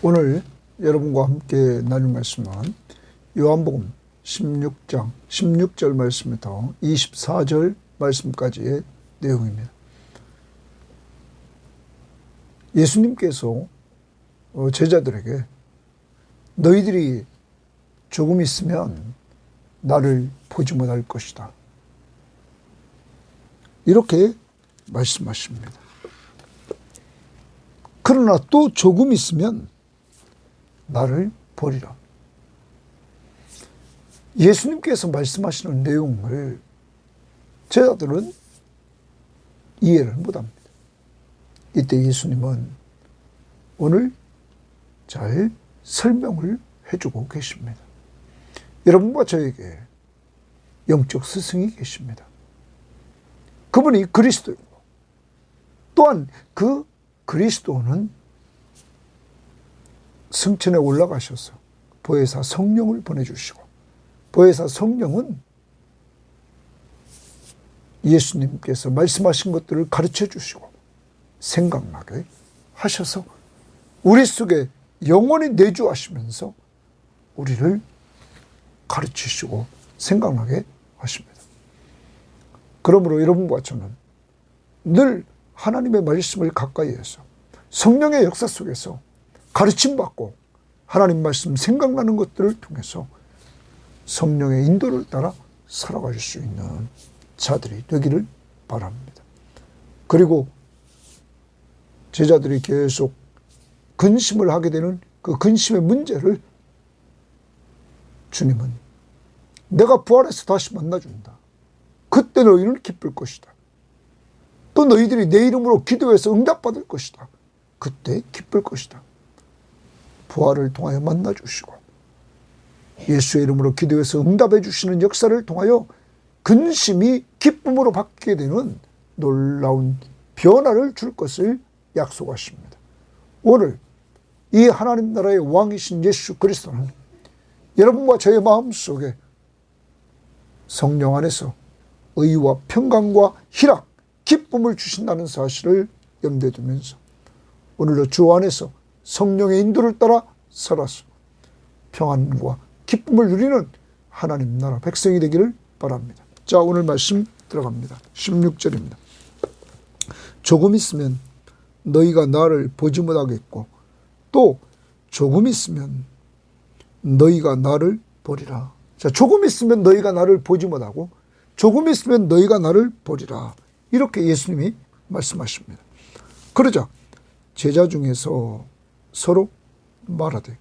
오늘 여러분과 함께 나눌 말씀은 요한복음 16장 16절 말씀부터 24절 말씀까지의 내용입니다. 예수님께서 제자들에게 너희들이 조금 있으면 나를 보지 못할 것이다, 이렇게 말씀하십니다. 그러나 또 조금 있으면 나를 보리라. 예수님께서 말씀하시는 내용을 제자들은 이해를 못합니다. 이때 예수님은 오늘 잘 설명을 해주고 계십니다. 여러분과 저에게 영적 스승이 계십니다. 그분이 그리스도이고, 또한 그 그리스도는 승천에 올라가셔서 보혜사 성령을 보내주시고, 보혜사 성령은 예수님께서 말씀하신 것들을 가르쳐 주시고 생각나게 하셔서 우리 속에 영원히 내주하시면서 우리를 가르치시고 생각나게 하십니다. 그러므로 여러분과 저는 늘 하나님의 말씀을 가까이 해서 성령의 역사 속에서 가르침받고 하나님 말씀 생각나는 것들을 통해서 성령의 인도를 따라 살아갈 수 있는 자들이 되기를 바랍니다. 그리고 제자들이 계속 근심을 하게 되는 그 근심의 문제를 주님은 내가 부활해서 다시 만나준다, 그때 너희는 기쁠 것이다, 또 너희들이 내 이름으로 기도해서 응답받을 것이다, 그때 기쁠 것이다, 부활을 통하여 만나주시고 예수의 이름으로 기도해서 응답해 주시는 역사를 통하여 근심이 기쁨으로 바뀌게 되는 놀라운 변화를 줄 것을 약속하십니다. 오늘 이 하나님 나라의 왕이신 예수 그리스도는 여러분과 저의 마음속에 성령 안에서 의와 평강과 희락, 기쁨을 주신다는 사실을 염두에 두면서 오늘도 주 안에서 성령의 인도를 따라 살아서 평안과 기쁨을 누리는 하나님 나라 백성이 되기를 바랍니다. 자, 오늘 말씀 들어갑니다. 16절입니다. 조금 있으면 너희가 나를 보지 못하겠고 또 조금 있으면 너희가 나를 보리라. 자, 조금 있으면 너희가 나를 보지 못하고 조금 있으면 너희가 나를 보리라, 이렇게 예수님이 말씀하십니다. 그러자 제자 중에서 서로 말하되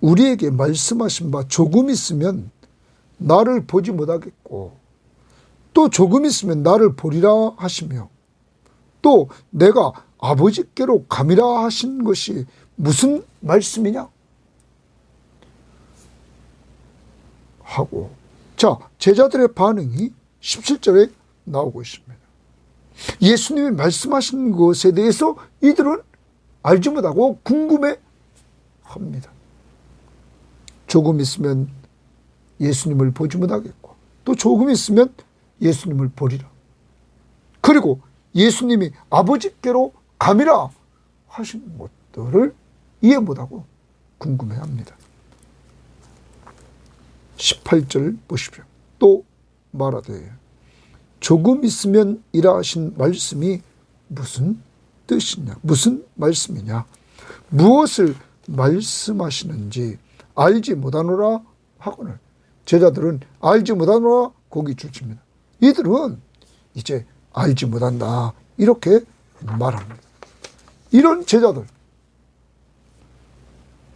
우리에게 말씀하신 바 조금 있으면 나를 보지 못하겠고 또 조금 있으면 나를 보리라 하시며 또 내가 아버지께로 가미라 하신 것이 무슨 말씀이냐 하고, 자, 제자들의 반응이 17절에 나오고 있습니다. 예수님이 말씀하신 것에 대해서 이들은 알지 못하고 궁금해합니다. 조금 있으면 예수님을 보지 못하겠고 또 조금 있으면 예수님을 보리라, 그리고 예수님이 아버지께로 가미라 하신 것들을 이해 못하고 궁금해합니다. 18절 보십시오. 또 말하되 조금 있으면 이라 하신 말씀이 무슨 뜻이냐, 무슨 말씀이냐, 무엇을 말씀하시는지 알지 못하노라 하거늘. 제자들은 알지 못하노라 고기 줄칩니다. 이들은 이제 알지 못한다, 이렇게 말합니다. 이런 제자들,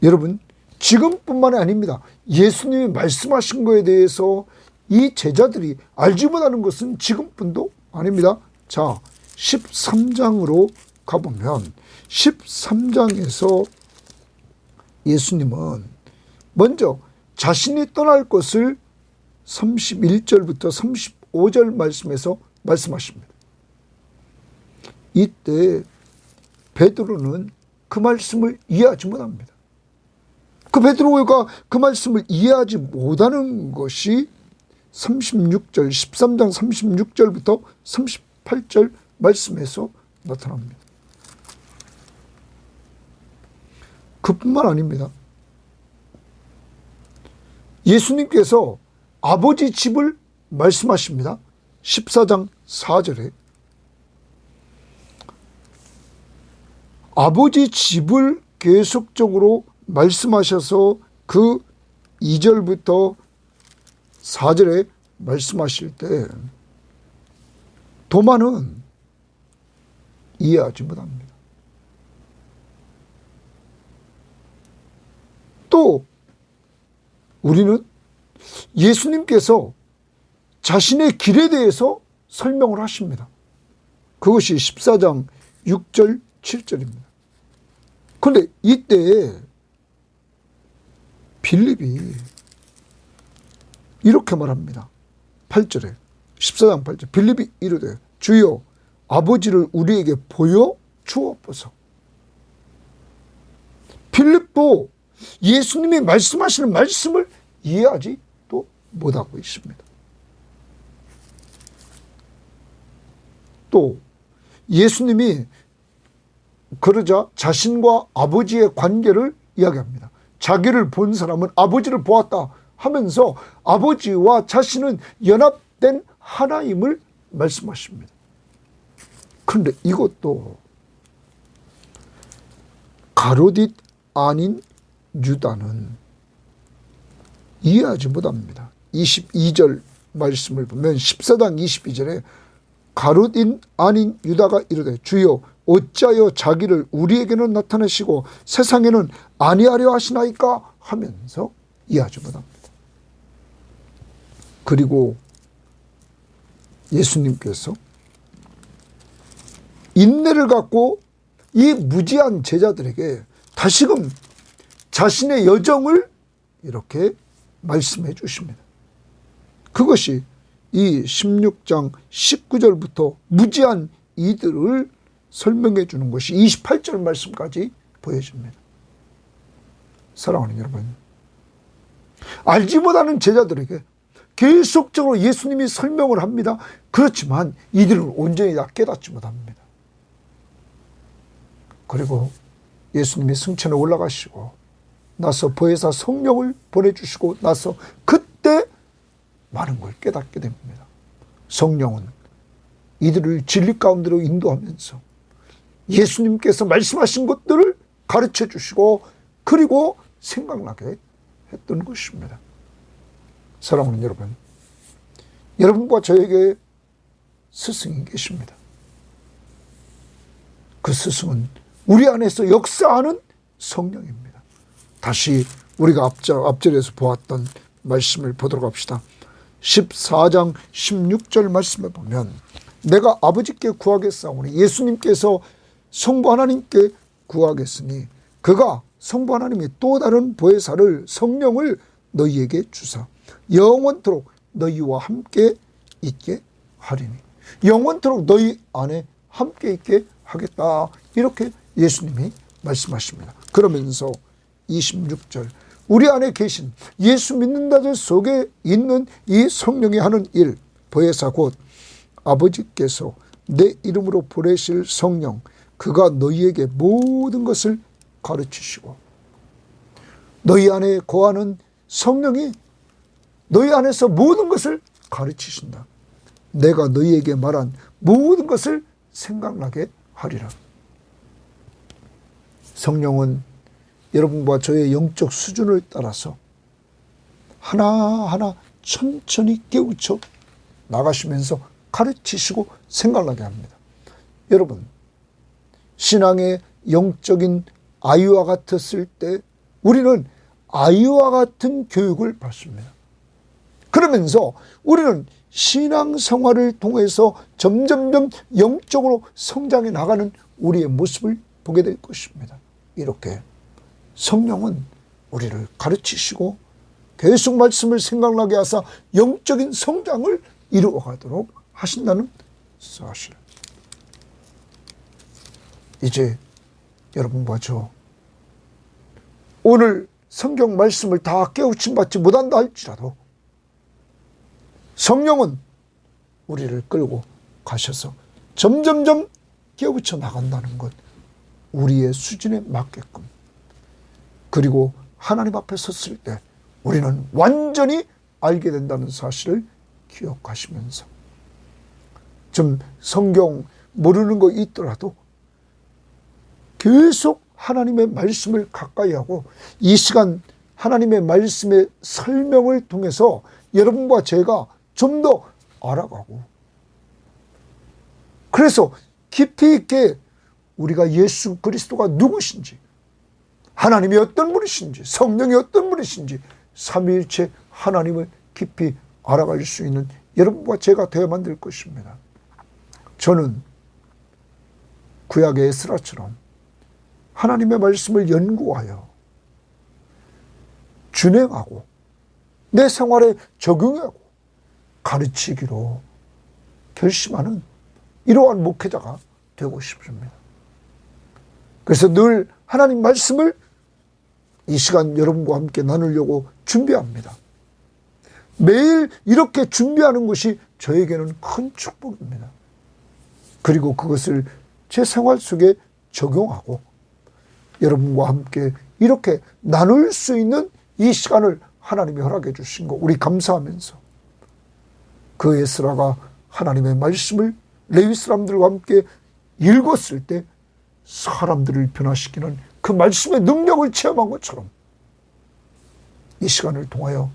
여러분 지금뿐만이 아닙니다. 예수님이 말씀하신 거에 대해서 이 제자들이 알지 못하는 것은 지금뿐도 아닙니다. 자, 13장으로 가보면 13장에서 예수님은 먼저 자신이 떠날 것을 31절부터 35절 말씀에서 말씀하십니다. 이때 베드로는 그 말씀을 이해하지 못합니다. 그 베드로가 그 말씀을 이해하지 못하는 것이 36절, 13장 36절부터 38절 말씀에서 나타납니다. 그뿐만 아닙니다. 예수님께서 아버지 집을 말씀하십니다. 14장 4절에 아버지 집을 계속적으로 말씀하셔서 그 2절부터 4절에 말씀하실 때 도마는 이해하지 못합니다. 또 우리는 예수님께서 자신의 길에 대해서 설명을 하십니다. 그것이 14장 6절 7절입니다. 그런데 이때 빌립이 이렇게 말합니다. 8절에 14장 8절 빌립이 이르되 주여 아버지를 우리에게 보여 주옵소서. 빌립도 예수님이 말씀하시는 말씀을 이해하지 또 못하고 있습니다. 또 예수님이 그러자 자신과 아버지의 관계를 이야기합니다. 자기를 본 사람은 아버지를 보았다 하면서 아버지와 자신은 연합된 하나임을 말씀하십니다. 그런데 이것도 가룟 아닌 유다는 이해하지 못합니다. 22절 말씀을 보면 14장 22절에 가룟 아닌 유다가 이르되 주여 어찌하여 자기를 우리에게는 나타내시고 세상에는 아니하려 하시나이까 하면서 이해하지 못합니다. 그리고 예수님께서 인내를 갖고 이 무지한 제자들에게 다시금 자신의 여정을 이렇게 말씀해 주십니다. 그것이 이 16장 19절부터 무지한 이들을 설명해 주는 것이 28절 말씀까지 보여집니다. 사랑하는 여러분, 알지 못하는 제자들에게 계속적으로 예수님이 설명을 합니다. 그렇지만 이들은 온전히 다 깨닫지 못합니다. 그리고 예수님이 승천에 올라가시고 나서 보혜사 성령을 보내주시고 나서 그때 많은 걸 깨닫게 됩니다. 성령은 이들을 진리 가운데로 인도하면서 예수님께서 말씀하신 것들을 가르쳐 주시고 그리고 생각나게 했던 것입니다. 사랑하는 여러분, 여러분과 저에게 스승이 계십니다. 그 스승은 우리 안에서 역사하는 성령입니다. 다시 우리가 앞절에서 보았던 말씀을 보도록 합시다. 14장 16절 말씀을 보면 내가 아버지께 구하겠사오니 예수님께서 성부 하나님께 구하겠으니 그가 성부 하나님이 또 다른 보혜사를 성령을 너희에게 주사 영원토록 너희와 함께 있게 하리니 영원토록 너희 안에 함께 있게 하겠다. 이렇게 예수님이 말씀하십니다. 그러면서 26절 우리 안에 계신 예수 믿는 자들 속에 있는 이 성령이 하는 일 보혜사 곧 아버지께서 내 이름으로 보내실 성령 그가 너희에게 모든 것을 가르치시고 너희 안에 거하는 성령이 너희 안에서 모든 것을 가르치신다. 내가 너희에게 말한 모든 것을 생각나게 하리라. 성령은 여러분과 저의 영적 수준을 따라서 하나하나 천천히 깨우쳐 나가시면서 가르치시고 생각나게 합니다. 여러분, 신앙의 영적인 아이와 같았을 때 우리는 아이와 같은 교육을 받습니다. 그러면서 우리는 신앙생활을 통해서 점점점 영적으로 성장해 나가는 우리의 모습을 보게 될 것입니다. 이렇게 성령은 우리를 가르치시고 계속 말씀을 생각나게 하사 영적인 성장을 이루어가도록 하신다는 사실. 이제 여러분과 저 오늘 성경 말씀을 다 깨우침 받지 못한다 할지라도 성령은 우리를 끌고 가셔서 점점점 깨우쳐 나간다는 것, 우리의 수준에 맞게끔 그리고 하나님 앞에 섰을 때 우리는 완전히 알게 된다는 사실을 기억하시면서, 좀 성경 모르는 거 있더라도 계속 하나님의 말씀을 가까이 하고, 이 시간 하나님의 말씀의 설명을 통해서 여러분과 제가 좀 더 알아가고, 그래서 깊이 있게 우리가 예수 그리스도가 누구신지, 하나님이 어떤 분이신지, 성령이 어떤 분이신지, 삼위일체 하나님을 깊이 알아갈 수 있는 여러분과 제가 되어야만 될 것입니다. 저는 구약의 에스라처럼 하나님의 말씀을 연구하여 준행하고 내 생활에 적용하고 가르치기로 결심하는 이러한 목회자가 되고 싶습니다. 그래서 늘 하나님 말씀을 이 시간 여러분과 함께 나누려고 준비합니다. 매일 이렇게 준비하는 것이 저에게는 큰 축복입니다. 그리고 그것을 제 생활 속에 적용하고 여러분과 함께 이렇게 나눌 수 있는 이 시간을 하나님이 허락해 주신 거 우리 감사하면서, 그 에스라가 하나님의 말씀을 레위 사람들과 함께 읽었을 때 사람들을 변화시키는 그 말씀의 능력을 체험한 것처럼 이 시간을 통하여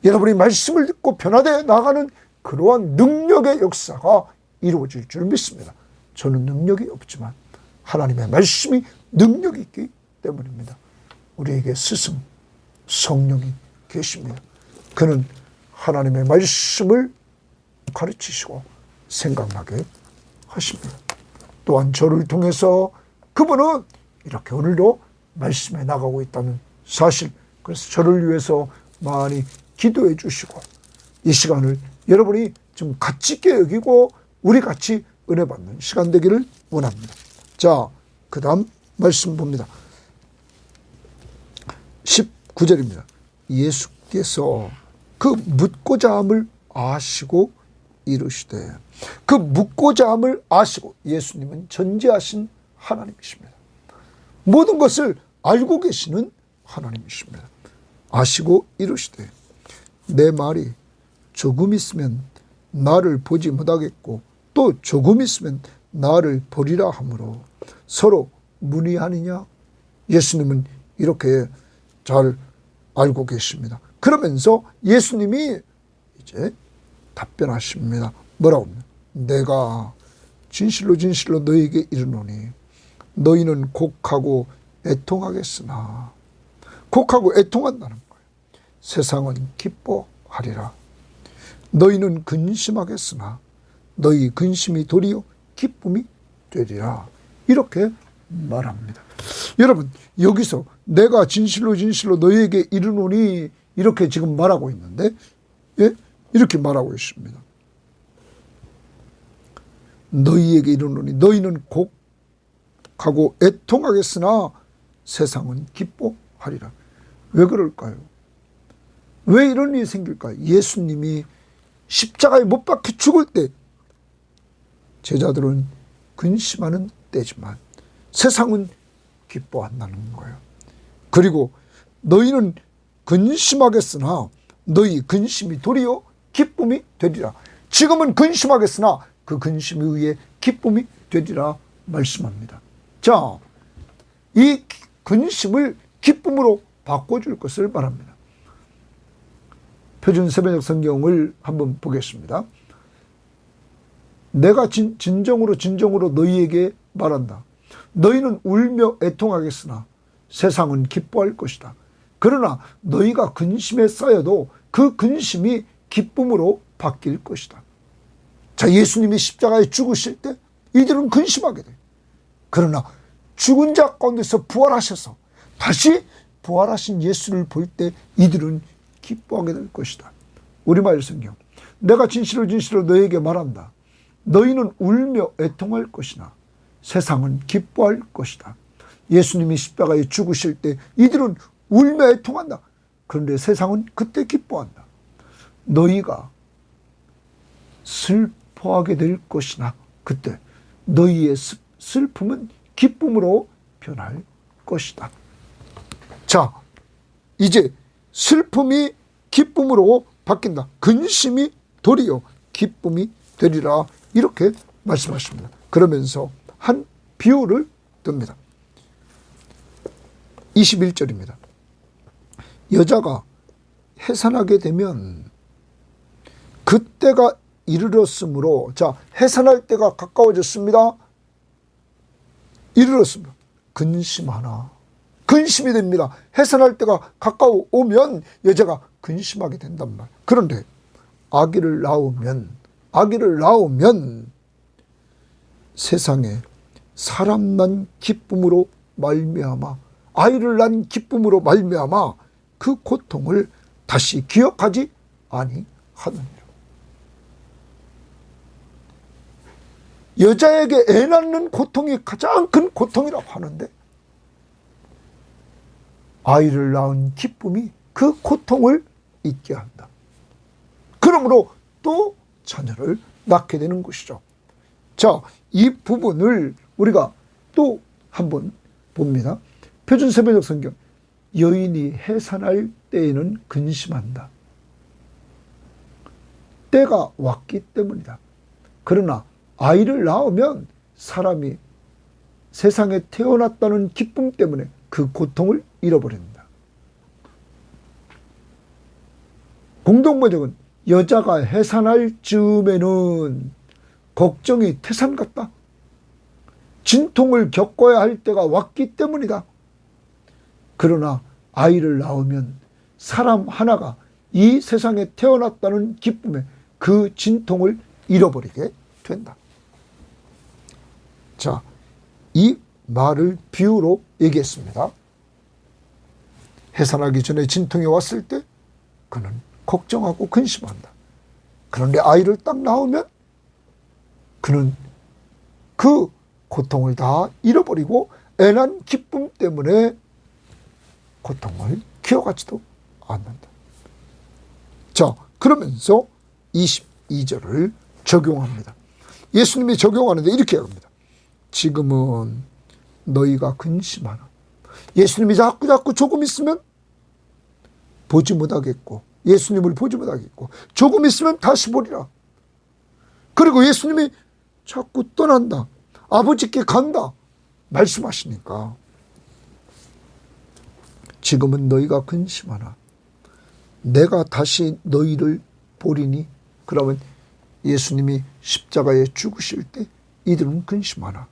여러분이 말씀을 듣고 변화되어 나가는 그러한 능력의 역사가 이루어질 줄 믿습니다. 저는 능력이 없지만 하나님의 말씀이 능력이 있기 때문입니다. 우리에게 스승 성령이 계십니다. 그는 하나님의 말씀을 가르치시고 생각나게 하십니다. 또한 저를 통해서 그분은 이렇게 오늘도 말씀에 나가고 있다는 사실, 그래서 저를 위해서 많이 기도해 주시고 이 시간을 여러분이 좀 가치 있게 여기고 우리 같이 은혜 받는 시간 되기를 원합니다. 자, 그 다음 말씀 봅니다. 19절입니다. 예수께서 그 묻고자 함을 아시고 이르시되, 그 묻고자 함을 아시고, 예수님은 전지하신 하나님이십니다. 모든 것을 알고 계시는 하나님이십니다. 아시고 이르시되, 내 말이 조금 있으면 나를 보지 못하겠고 또 조금 있으면 나를 버리라 하므로 서로 문의하느냐. 예수님은 이렇게 잘 알고 계십니다. 그러면서 예수님이 이제 답변하십니다. 뭐라고 합니까? 내가 진실로 진실로 너희에게 이르노니 너희는 곡하고 애통하겠으나, 곡하고 애통한다는 거예요. 세상은 기뻐하리라. 너희는 근심하겠으나 너희 근심이 도리어 기쁨이 되리라. 이렇게 말합니다. 여러분, 여기서 내가 진실로 진실로 너희에게 이르노니 이렇게 지금 말하고 있는데, 예? 이렇게 말하고 있습니다. 너희에게 이르노니 너희는 곡하고 애통하겠으나 세상은 기뻐하리라. 왜 그럴까요? 왜 이런 일이 생길까요? 예수님이 십자가에 못 박혀 죽을 때 제자들은 근심하는 때지만 세상은 기뻐한다는 거예요. 그리고 너희는 근심하겠으나 너희 근심이 도리어 기쁨이 되리라. 지금은 근심하겠으나 그 근심 이후에 기쁨이 되리라 말씀합니다. 자, 이 근심을 기쁨으로 바꿔줄 것을 바랍니다. 표준 세번역 성경을 한번 보겠습니다. 내가 진정으로 너희에게 말한다. 너희는 울며 애통하겠으나 세상은 기뻐할 것이다. 그러나 너희가 근심에 쌓여도 그 근심이 기쁨으로 바뀔 것이다. 자, 예수님이 십자가에 죽으실 때 이들은 근심하게 돼. 그러나 죽은 자 가운데서 부활하셔서 다시 부활하신 예수를 볼 때 이들은 기뻐하게 될 것이다. 우리말 성경, 내가 진실로 너희에게 말한다. 너희는 울며 애통할 것이나 세상은 기뻐할 것이다. 예수님이 십자가에 죽으실 때 이들은 울며 애통한다. 그런데 세상은 그때 기뻐한다. 너희가 슬퍼하게 될 것이나 그때 너희의 슬픔은 기쁨으로 변할 것이다. 자, 이제 슬픔이 기쁨으로 바뀐다. 근심이 도리요 기쁨이 되리라. 이렇게 말씀하십니다. 그러면서 한 비유를 듭니다. 21절입니다. 여자가 해산하게 되면 그때가 이르렀으므로, 자, 해산할 때가 가까워졌습니다. 이르렀습니다. 근심하나. 근심이 됩니다. 해산할 때가 가까워오면 여자가 근심하게 된단 말이에요. 그런데 아기를 낳으면 세상에 사람 난 기쁨으로 말미암아, 아이를 낳은 기쁨으로 말미암아 그 고통을 다시 기억하지 아니하느니라. 여자에게 애 낳는 고통이 가장 큰 고통이라고 하는데, 아이를 낳은 기쁨이 그 고통을 잊게 한다. 그러므로 또 자녀를 낳게 되는 것이죠. 자, 이 부분을 우리가 또 한번 봅니다. 표준세번역 성경. 여인이 해산할 때에는 근심한다. 때가 왔기 때문이다. 그러나 아이를 낳으면 사람이 세상에 태어났다는 기쁨 때문에 그 고통을 잃어버린다. 공동번역은 여자가 해산할 즈음에는 걱정이 태산 같다. 진통을 겪어야 할 때가 왔기 때문이다. 그러나 아이를 낳으면 사람 하나가 이 세상에 태어났다는 기쁨에 그 진통을 잃어버리게 된다. 자, 이 말을 비유로 얘기했습니다. 해산하기 전에 진통이 왔을 때 그는 걱정하고 근심한다. 그런데 아이를 딱 낳으면 그는 그 고통을 다 잃어버리고 애 낳은 기쁨 때문에 고통을 기억하지도 않는다. 자, 그러면서 22절을 적용합니다. 예수님이 적용하는데 이렇게 합니다. 지금은 너희가 근심하나. 예수님이 자꾸 조금 있으면 보지 못하겠고, 예수님을 보지 못하겠고, 조금 있으면 다시 보리라. 그리고 예수님이 자꾸 떠난다, 아버지께 간다 말씀하시니까 지금은 너희가 근심하나 내가 다시 너희를 보리니. 그러면 예수님이 십자가에 죽으실 때 이들은 근심하나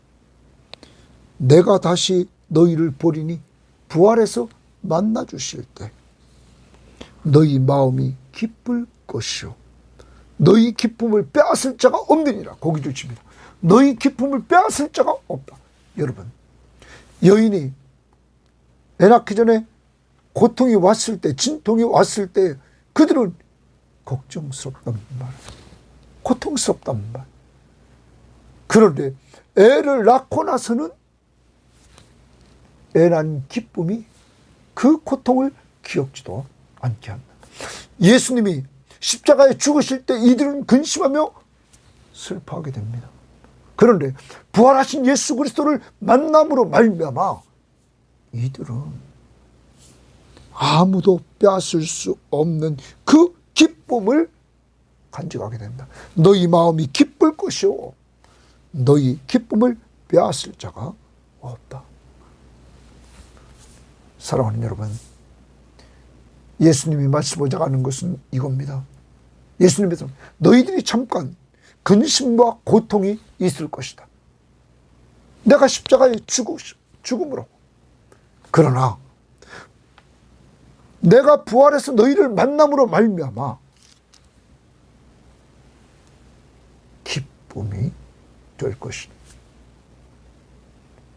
내가 다시 너희를 보리니 부활해서 만나 주실 때 너희 마음이 기쁠 것이요 너희 기쁨을 빼앗을 자가 없느니라. 거기 주십니다. 너희 기쁨을 빼앗을 자가 없다. 여러분, 여인이 애 낳기 전에 고통이 왔을 때, 진통이 왔을 때 그들은 걱정스럽단 말, 고통스럽단 말. 그런데 애를 낳고 나서는 애 낳은 기쁨이 그 고통을 기억지도 않게 한다. 예수님이 십자가에 죽으실 때 이들은 근심하며 슬퍼하게 됩니다. 그런데 부활하신 예수 그리스도를 만남으로 말미암아 이들은 아무도 빼앗을 수 없는 그 기쁨을 간직하게 된다. 너희 마음이 기쁠 것이요 너희 기쁨을 빼앗을 자가 없다. 사랑하는 여러분, 예수님이 말씀하고자 하는 것은 이겁니다. 예수님께서 너희들이 잠깐 근심과 고통이 있을 것이다. 내가 십자가에 죽음으로. 그러나 내가 부활해서 너희를 만남으로 말미암아 기쁨이 될 것이다.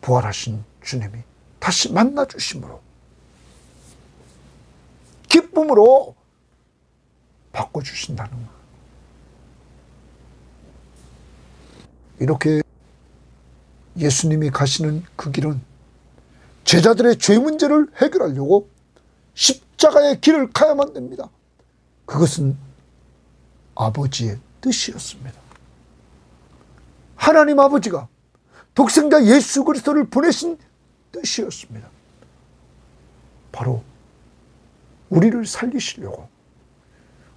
부활하신 주님이 다시 만나 주심으로 기쁨으로 바꿔주신다는 것. 이렇게 예수님이 가시는 그 길은 제자들의 죄 문제를 해결하려고 십자가의 길을 가야만 됩니다. 그것은 아버지의 뜻이었습니다. 하나님 아버지가 독생자 예수 그리스도를 보내신 뜻이었습니다. 바로 우리를 살리시려고,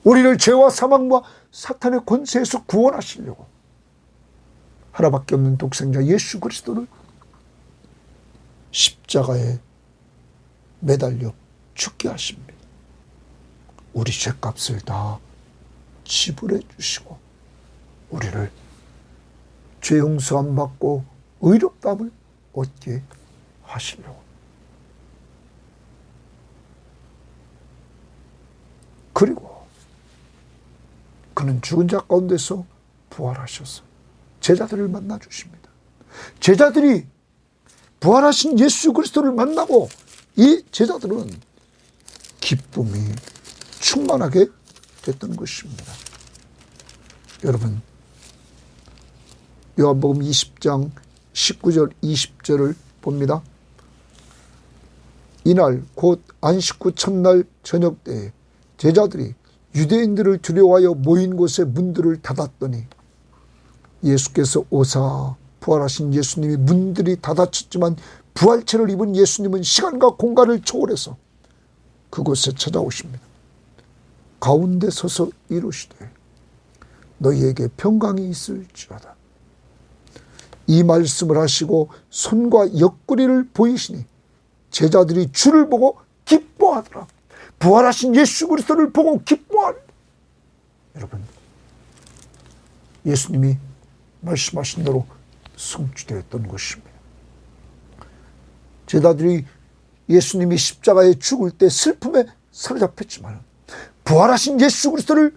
우리를 죄와 사망과 사탄의 권세에서 구원하시려고 하나밖에 없는 독생자 예수 그리스도를 십자가에 매달려 죽게 하십니다. 우리 죄값을 다 지불해 주시고 우리를 죄 용서함 받고 의롭다함을 얻게 하시려고. 그리고 그는 죽은 자 가운데서 부활하셔서 제자들을 만나 주십니다. 제자들이 부활하신 예수 그리스도를 만나고 이 제자들은 기쁨이 충만하게 됐던 것입니다. 여러분, 요한복음 20장 19절 20절을 봅니다. 이날 곧 안식 후 첫날 저녁 때에 제자들이 유대인들을 두려워하여 모인 곳에 문들을 닫았더니 예수께서 오사 부활하신 예수님이 문들이 닫아졌지만 부활체를 입은 예수님은 시간과 공간을 초월해서 그곳에 찾아오십니다. 가운데 서서 이루시되 너희에게 평강이 있을지어다. 이 말씀을 하시고 손과 옆구리를 보이시니 제자들이 주를 보고 기뻐하더라. 부활하신 예수 그리스도를 보고 기뻐하라. 여러분, 예수님이 말씀하신 대로 성취되었던 것입니다. 제자들이 예수님이 십자가에 죽을 때 슬픔에 사로잡혔지만 부활하신 예수 그리스도를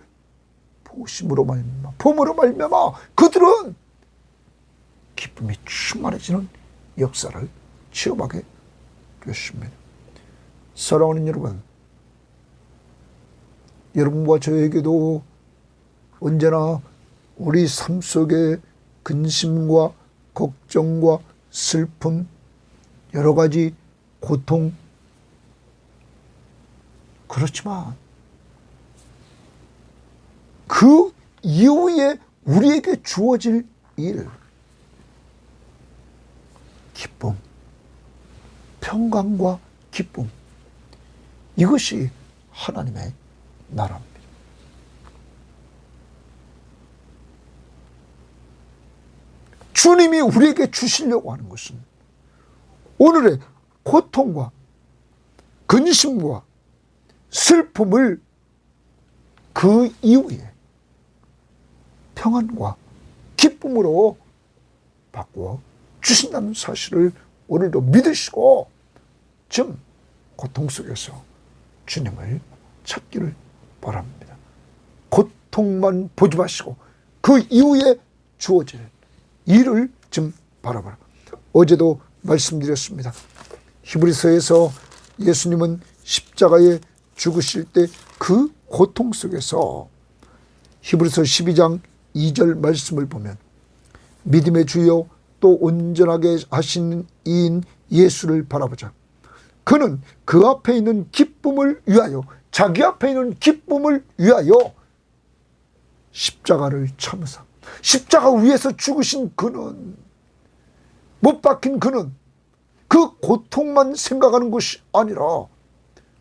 보심으로 말미암아, 봄으로 말미암아 그들은 기쁨이 충만해지는 역사를 체험하게 되었습니다. 사랑하는 여러분, 여러분과 저에게도 언제나 우리 삶 속에 근심과 걱정과 슬픔, 여러 가지 고통, 그렇지만 그 이후에 우리에게 주어질 일, 기쁨, 평강과 기쁨, 이것이 하나님의 나라입니다. 주님이 우리에게 주시려고 하는 것은 오늘의 고통과 근심과 슬픔을 그 이후에 평안과 기쁨으로 바꾸어 주신다는 사실을 오늘도 믿으시고 지금 고통 속에서 주님을 찾기를 바랍니다. 고통만 보지 마시고 그 이후에 주어질 일을 좀 바라봐라. 어제도 말씀드렸습니다. 히브리서에서 예수님은 십자가에 죽으실 때 그 고통 속에서 히브리서 12장 2절 말씀을 보면 믿음의 주요 또 온전하게 하신 이인 예수를 바라보자. 그는 그 앞에 있는 기쁨을 위하여, 자기 앞에 있는 기쁨을 위하여 십자가를 참으사, 십자가 위에서 죽으신 그는, 못 박힌 그는 그 고통만 생각하는 것이 아니라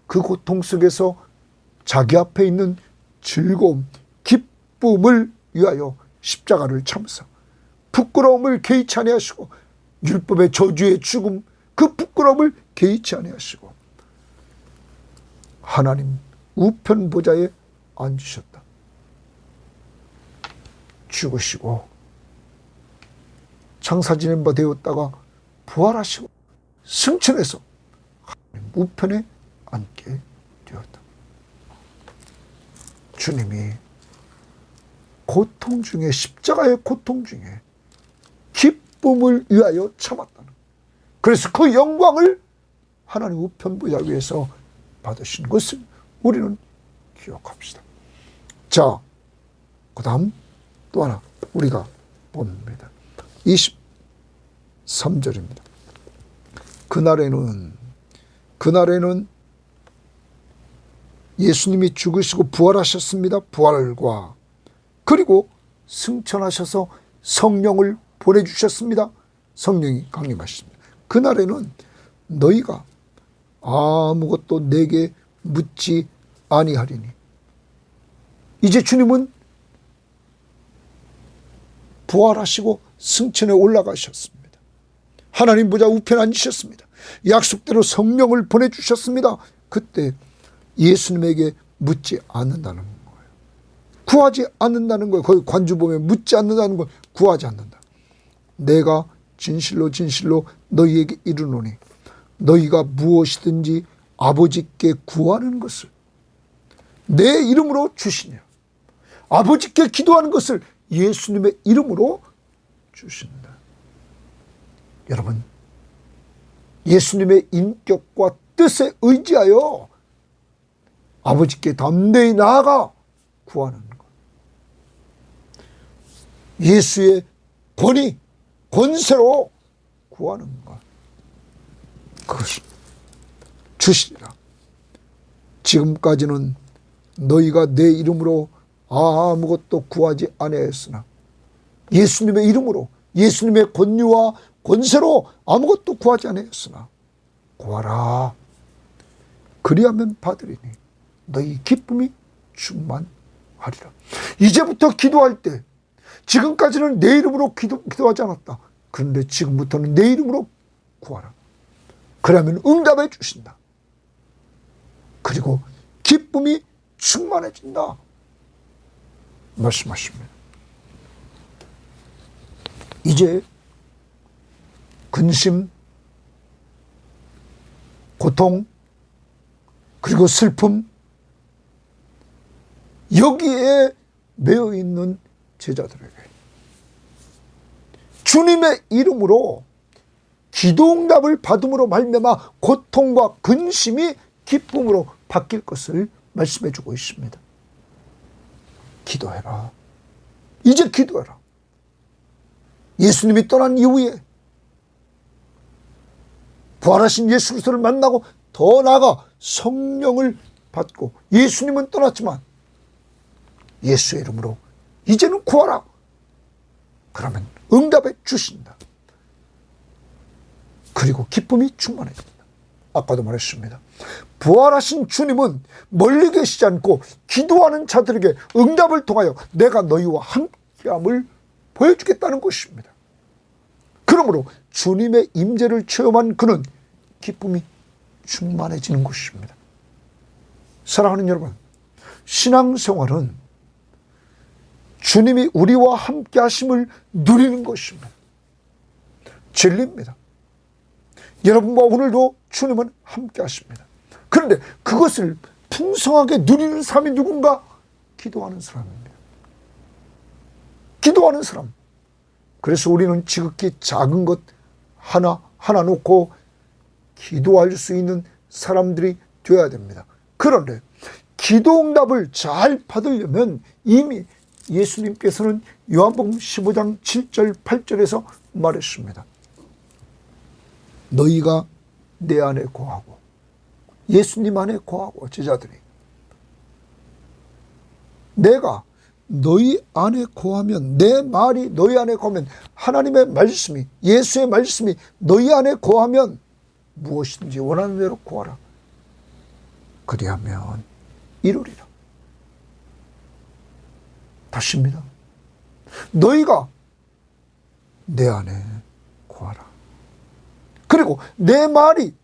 그 고통 속에서 자기 앞에 있는 즐거움, 기쁨을 위하여 십자가를 참으사 부끄러움을 개의치 아니하시고 율법의 저주의 죽음, 그 부끄러움을 개의치 아니하시고 하나님 우편 보좌에 앉으셨다. 죽으시고 장사 지낸 바 되었다가 부활하시고 승천해서 하나님 우편에 앉게 되었다. 주님이 고통 중에, 십자가의 고통 중에 기쁨을 위하여 참았다는, 그래서 그 영광을 하나님 우편 보좌 위에서 받으신 것을 우리는 기억합시다. 자, 그 다음 또 하나 우리가 봅니다. 23절입니다. 그날에는 예수님이 죽으시고 부활하셨습니다. 부활과 그리고 승천하셔서 성령을 보내주셨습니다. 성령이 강림하셨습니다. 그날에는 너희가 아무것도 내게 묻지 아니하리니. 이제 주님은 부활하시고 승천에 올라가셨습니다. 하나님 보좌 우편에 앉으셨습니다. 약속대로 성령을 보내주셨습니다. 그때 예수님에게 묻지 않는다는 거예요. 구하지 않는다는 거예요. 거기 관주 보면 묻지 않는다는 걸 구하지 않는다. 내가 진실로 진실로 너희에게 이르노니 너희가 무엇이든지 아버지께 구하는 것을 내 이름으로 주시냐. 아버지께 기도하는 것을 예수님의 이름으로 주신다. 여러분, 예수님의 인격과 뜻에 의지하여 아버지께 담대히 나아가 구하는 것. 예수의 권위, 권세로 구하는 것. 그것을 주시리라. 지금까지는 너희가 내 이름으로 아무것도 구하지 아니하였으나 예수님의 이름으로 예수님의 권유와 권세로 아무것도 구하지 아니하였으나 구하라. 그리하면 받으리니 너희 기쁨이 충만하리라. 이제부터 기도할 때 지금까지는 내 이름으로 기도하지 않았다. 그런데 지금부터는 내 이름으로 구하라. 그러면 응답해 주신다. 그리고 기쁨이 충만해진다. 말씀하십니다. 이제 근심, 고통, 그리고 슬픔, 여기에 매여 있는 제자들에게 주님의 이름으로 기도응답을 받음으로 말미암아 고통과 근심이 기쁨으로 바뀔 것을 말씀해 주고 있습니다. 기도해라. 이제 기도해라. 예수님이 떠난 이후에 부활하신 예수 그리스도를 만나고 더 나아가 성령을 받고 예수님은 떠났지만 예수의 이름으로 이제는 구하라. 그러면 응답해 주신다. 그리고 기쁨이 충만해진다. 아까도 말했습니다. 부활하신 주님은 멀리 계시지 않고 기도하는 자들에게 응답을 통하여 내가 너희와 함께함을 보여주겠다는 것입니다. 그러므로 주님의 임재를 체험한 그는 기쁨이 충만해지는 것입니다. 사랑하는 여러분, 신앙생활은 주님이 우리와 함께 하심을 누리는 것입니다. 진리입니다. 여러분과 오늘도 주님은 함께 하십니다. 그런데 그것을 풍성하게 누리는 사람이 누군가? 기도하는 사람입니다. 기도하는 사람. 그래서 우리는 지극히 작은 것 하나 놓고 기도할 수 있는 사람들이 되어야 됩니다. 그런데 기도응답을 잘 받으려면 이미 예수님께서는 요한복음 15장 7절 8절에서 말했습니다. 너희가 내 안에 거하고 예수님 안에 거하고 제자들이 내가 너희 안에 거하면 내 말이 너희 안에 거하면 하나님의 말씀이 예수의 말씀이 너희 안에 거하면 무엇이든지 원하는 대로 구하라. 그리하면 이루리라. 다시입니다. 너희가 내 안에 거하라. 그리고 내 말이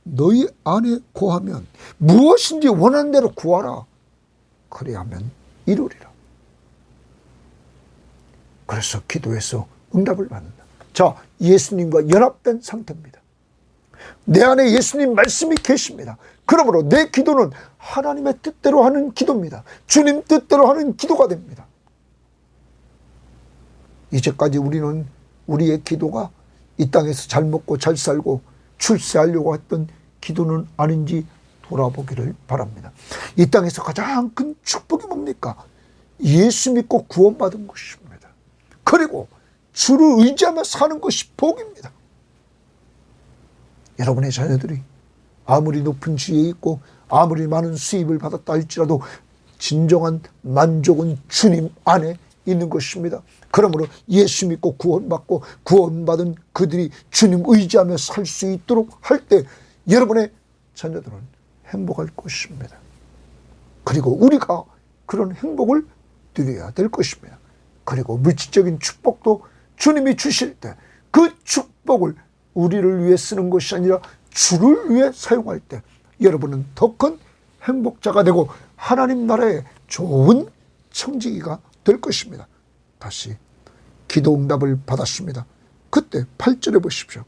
너희 안에 거하면 무엇인지 원하는 대로 구하라. 그리하면 이루리라. 그래서 기도해서 응답을 받는다. 자, 예수님과 연합된 상태입니다. 내 안에 예수님 말씀이 계십니다. 그러므로 내 기도는 하나님의 뜻대로 하는 기도입니다. 주님 뜻대로 하는 기도가 됩니다. 이제까지 우리는 우리의 기도가 이 땅에서 잘 먹고 잘 살고 출세하려고 했던 기도는 아닌지 돌아보기를 바랍니다. 이 땅에서 가장 큰 축복이 뭡니까? 예수 믿고 구원받은 것입니다. 그리고 주를 의지하며 사는 것이 복입니다. 여러분의 자녀들이 아무리 높은 지위에 있고 아무리 많은 수입을 받았다 할지라도 진정한 만족은 주님 안에 있는 것입니다. 그러므로 예수 믿고 구원받고 구원받은 그들이 주님 의지하며 살 수 있도록 할 때 여러분의 자녀들은 행복할 것입니다. 그리고 우리가 그런 행복을 누려야 될 것입니다. 그리고 물질적인 축복도 주님이 주실 때 그 축복을 우리를 위해 쓰는 것이 아니라 주를 위해 사용할 때 여러분은 더 큰 행복자가 되고 하나님 나라의 좋은 청지기가 될 것입니다. 다시 기도 응답을 받았습니다. 그때 8절에 보십시오.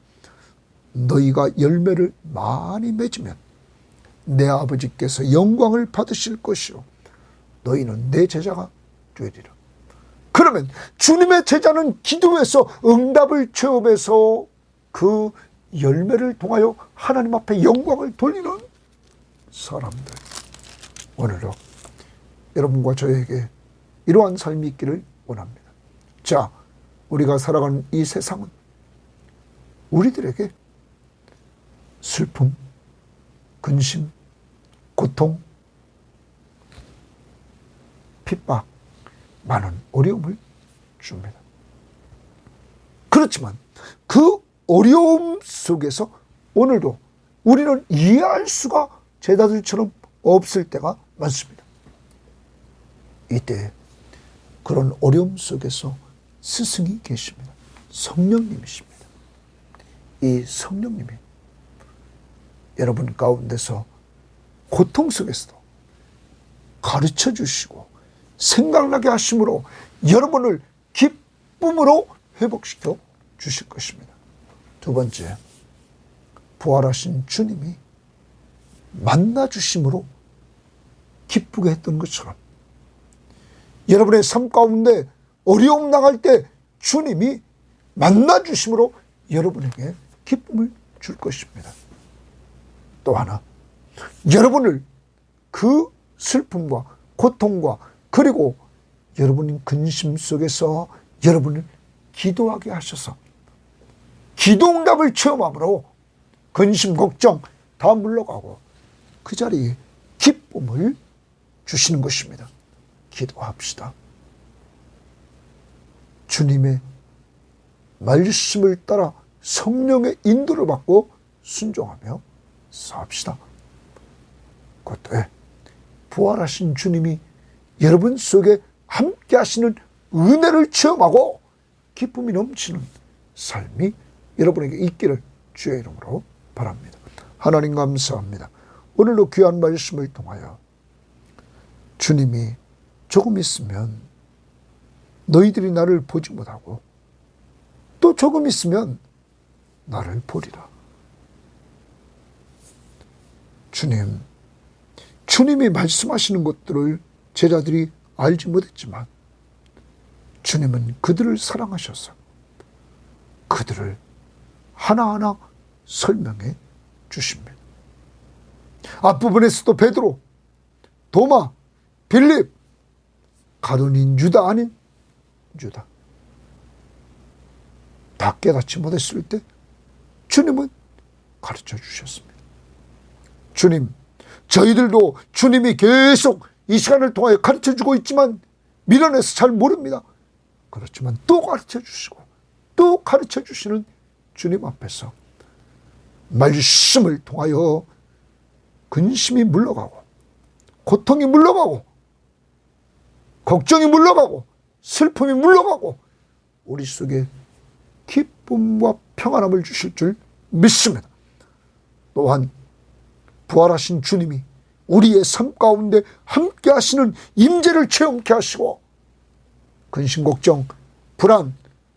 너희가 열매를 많이 맺으면 내 아버지께서 영광을 받으실 것이요 너희는 내 제자가 되리라. 그러면 주님의 제자는 기도해서 응답을 체험해서 그 열매를 통하여 하나님 앞에 영광을 돌리는 사람들. 오늘도 여러분과 저에게 이러한 삶이 있기를 원합니다. 자, 우리가 살아가는 이 세상은 우리들에게 슬픔, 근심, 고통, 핍박, 많은 어려움을 줍니다. 그렇지만 그 어려움 속에서 오늘도 우리는 이해할 수가 제자들처럼 없을 때가 많습니다. 이때 그런 어려움 속에서 스승이 계십니다. 성령님이십니다. 이 성령님이 여러분 가운데서 고통 속에서도 가르쳐 주시고 생각나게 하심으로 여러분을 기쁨으로 회복시켜 주실 것입니다. 두 번째, 부활하신 주님이 만나 주심으로 기쁘게 했던 것처럼 여러분의 삶 가운데 어려움 나갈 때 주님이 만나 주심으로 여러분에게 기쁨을 줄 것입니다. 또 하나, 여러분을 그 슬픔과 고통과 그리고 여러분의 근심 속에서 여러분을 기도하게 하셔서 기도응답을 체험함으로 근심, 걱정 다 물러가고 그 자리에 기쁨을 주시는 것입니다. 기도합시다. 주님의 말씀을 따라 성령의 인도를 받고 순종하며 삽시다. 그때 부활하신 주님이 여러분 속에 함께 하시는 은혜를 체험하고 기쁨이 넘치는 삶이 여러분에게 있기를 주의 이름으로 바랍니다. 하나님 감사합니다. 오늘도 귀한 말씀을 통하여 주님이 조금 있으면 너희들이 나를 보지 못하고 또 조금 있으면 나를 보리라. 주님이 말씀하시는 것들을 제자들이 알지 못했지만 주님은 그들을 사랑하셔서 그들을 하나하나 설명해 주십니다. 앞부분에서도 베드로, 도마, 빌립, 가룟인 유다 아닌 유다 다 깨닫지 못했을 때 주님은 가르쳐 주셨습니다. 주님, 저희들도 주님이 계속 이 시간을 통하여 가르쳐주고 있지만 미련해서 잘 모릅니다. 그렇지만 또 가르쳐주시고 또 가르쳐주시는 주님 앞에서 말씀을 통하여 근심이 물러가고 고통이 물러가고 걱정이 물러가고 슬픔이 물러가고 우리 속에 기쁨과 평안함을 주실 줄 믿습니다. 또한 부활하신 주님이 우리의 삶 가운데 함께 하시는 임재를 체험케 하시고 근심, 걱정, 불안,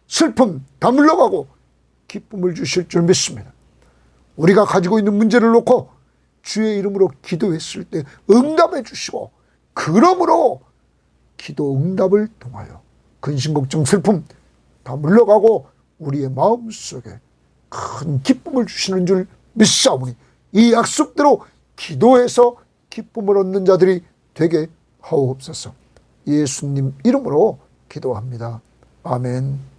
슬픔 다 물러가고 기쁨을 주실 줄 믿습니다. 우리가 가지고 있는 문제를 놓고 주의 이름으로 기도했을 때 응답해 주시고 그러므로 기도 응답을 통하여 근심, 걱정, 슬픔 다 물러가고 우리의 마음속에 큰 기쁨을 주시는 줄 믿사오니 이 약속대로 기도해서 기쁨을 얻는 자들이 되게 하옵소서. 예수님 이름으로 기도합니다. 아멘.